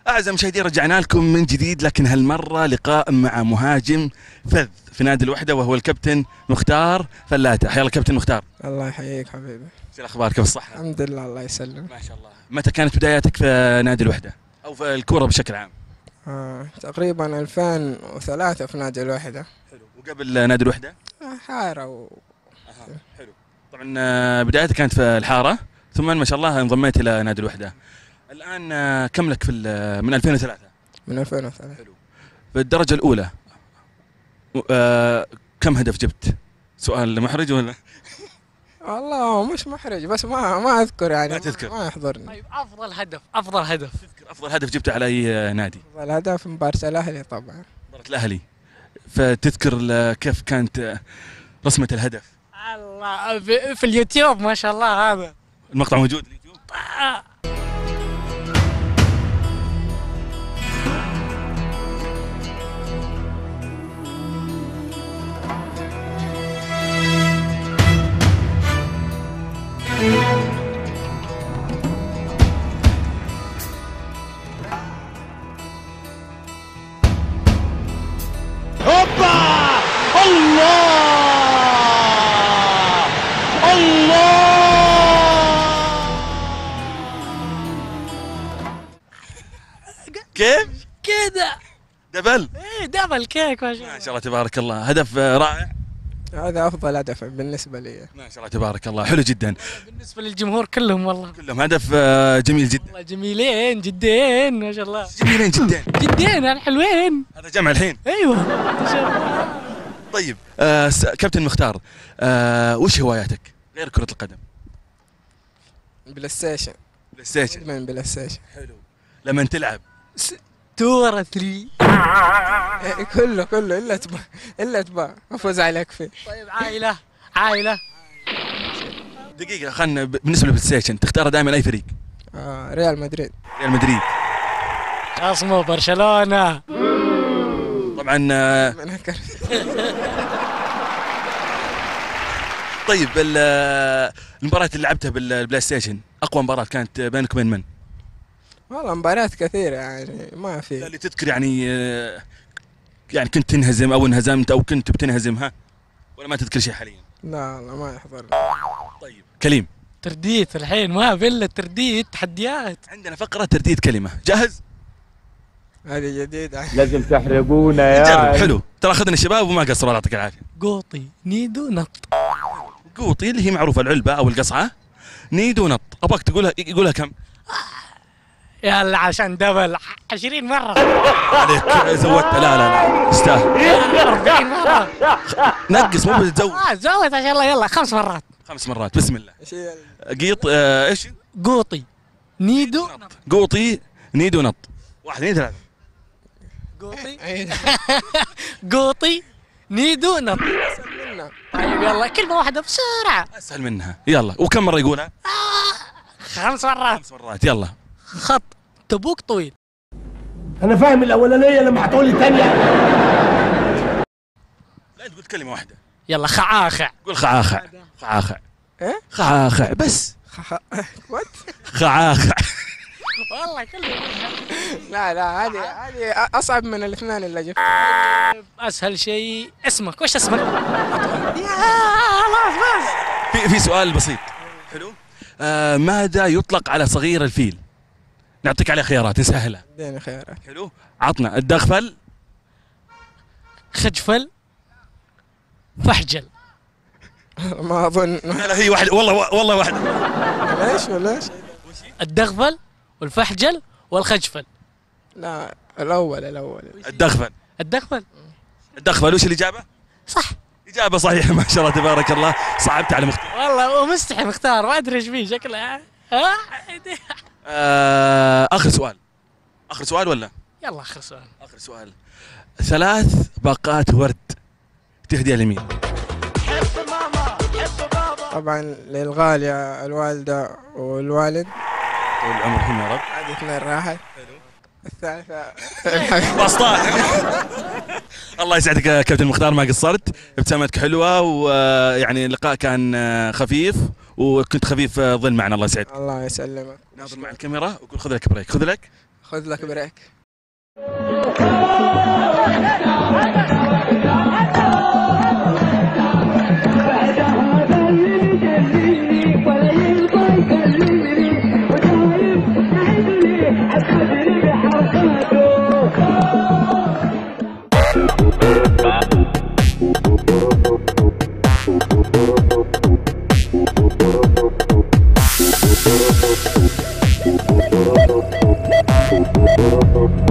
أعزائي المشاهدين، رجعنا لكم من جديد، لكن هالمرة لقاء مع مهاجم فذ في نادي الوحدة، وهو الكابتن مختار فلاتة. حيا الله كابتن مختار. الله يحييك حبيبي. شو الأخبار؟ كيف الصحة؟ الحمد لله الله يسلم. ما شاء الله. متى كانت بداياتك في نادي الوحدة أو في الكرة بشكل عام؟ تقريبا 2003 في نادي الوحدة. حلو. وقبل نادي الوحدة؟ حارة حلو. طبعا بدايتك كانت في الحارة، ثم ما شاء الله انضميت إلى نادي الوحدة. الآن كم لك في من 2003؟ من 2003. حلو. في الدرجة الأولى كم هدف جبت؟ سؤال محرج ولا؟ والله مش محرج، بس ما اذكر يعني. ما تذكر؟ ما يحضرني. طيب افضل هدف تذكر افضل هدف جبته على اي نادي؟ افضل هدف مباراة الاهلي طبعا. مباراة الاهلي. فتذكر كيف كانت رسمة الهدف؟ الله في اليوتيوب ما شاء الله. هذا المقطع موجود في اليوتيوب؟ هوبا الله الله. كيف؟ كذا دبل؟ ايه دبل كيك ما شاء الله. ما شاء الله تبارك الله، هدف رائع. هذا افضل هدف بالنسبة لي. ما شاء الله تبارك الله، حلو جدا. بالنسبه للجمهور كلهم والله كلهم هدف جميل جدا. والله جميلين جدين ما شاء الله. جميلين جدا. جدين يعني حلوين. هذا جمع الحين. ايوه ما شاء الله. طيب كابتن مختار، وش هواياتك غير كرة القدم؟ بلاي ستيشن. بلاي ستيشن. من بلاي ستيشن. حلو. لما تلعب 2 ورا 3. كله الا تبا افوز عليك فيه. طيب عائله دقيقة، خلنا بالنسبة للبلاي ستيشن تختار دائما أي فريق؟ ريال مدريد. ريال مدريد. خصمه برشلونه طبعا. من هكر. طيب المباريات اللي لعبتها بالبلاي ستيشن، أقوى مباراة كانت بينك وبين من؟ والله مباريات كثيرة يعني ما في. اللي تذكر يعني يعني كنت تنهزم أو انهزمت أو كنت بتنهزم، ولا ما تذكر شيء حاليا؟ لا والله ما يحضرني. طيب كليم، ترديت الحين ما فيلا ترديت تحديات. عندنا فقرة ترديد كلمة، جاهز؟ هذه جديدة. لازم تحرقونا يا جرب. حلو، ترى أخذنا الشباب وما قصروا، الله يعطيك العافية. قوطي نيدو نط. قوطي اللي هي معروفة، العلبة أو القصعة. نيدو نط، أبغاك يقولها كم؟ يلا عشان دبل 20 مرة. عليك زودت. لا استاهل. 40 مرة. نقص مو بتزود. زود عشان الله. يلا 5 مرات. 5 مرات بسم الله. ايش هي؟ قيط ايش؟ قوطي نيدو نط. قوطي نيدو نط. 1 2 3. قوطي قوطي نيدو نط. طيب يلا كلمة واحدة بسرعة. اسهل منها. يلا، وكم مرة يقولها؟ 5 مرات. 5 مرات. يلا. خط تبوك طويل. انا فاهم الاولانيه لما هتقولي الثانيه. لا انت قلت كلمة واحدة. يلا خعاخع. قول خعاخع. خعاخع. ايه؟ خعاخع بس. وات؟ خعاخع. والله كله. لا هذه اصعب من الاثنين اللي جبت. اسهل شيء اسمك. وش اسمك؟ يا خلاص بس. في سؤال بسيط. حلو. ماذا يطلق على صغير الفيل؟ نعطيك عليه خيارات نسهلها. اديني خيارات. حلو. عطنا الدغفل. خجفل. فحجل. ما اظن. لا هي واحدة، والله واحدة. ليش ولا ايش؟ الدغفل والفحجل والخجفل. لا الاول. الدغفل. الدغفل وش الإجابة؟ صح. إجابة صحيحة ما شاء الله تبارك الله. صعبت على مختار. والله ومستحي مختار ما ادري ايش فيه شكله. آخر سؤال ولا؟ يلا اخر سؤال. آخر سؤال. 3 باقات ورد تهديها لمين؟ طبعا للغالية الوالدة والوالد. طول العمر يا رب. هذه 2 راحت. الثالثة بسطات. الله يسعدك يا كابتن مختار، ما قصرت، ابتسامتك حلوة، ويعني اللقاء كان خفيف وكنت خفيف ظل معنا. الله يسعدك. الله يسلمك. ناظر مع الكاميرا وقول خذ لك بريك. خذ لك خذ لك بريك. Thank you.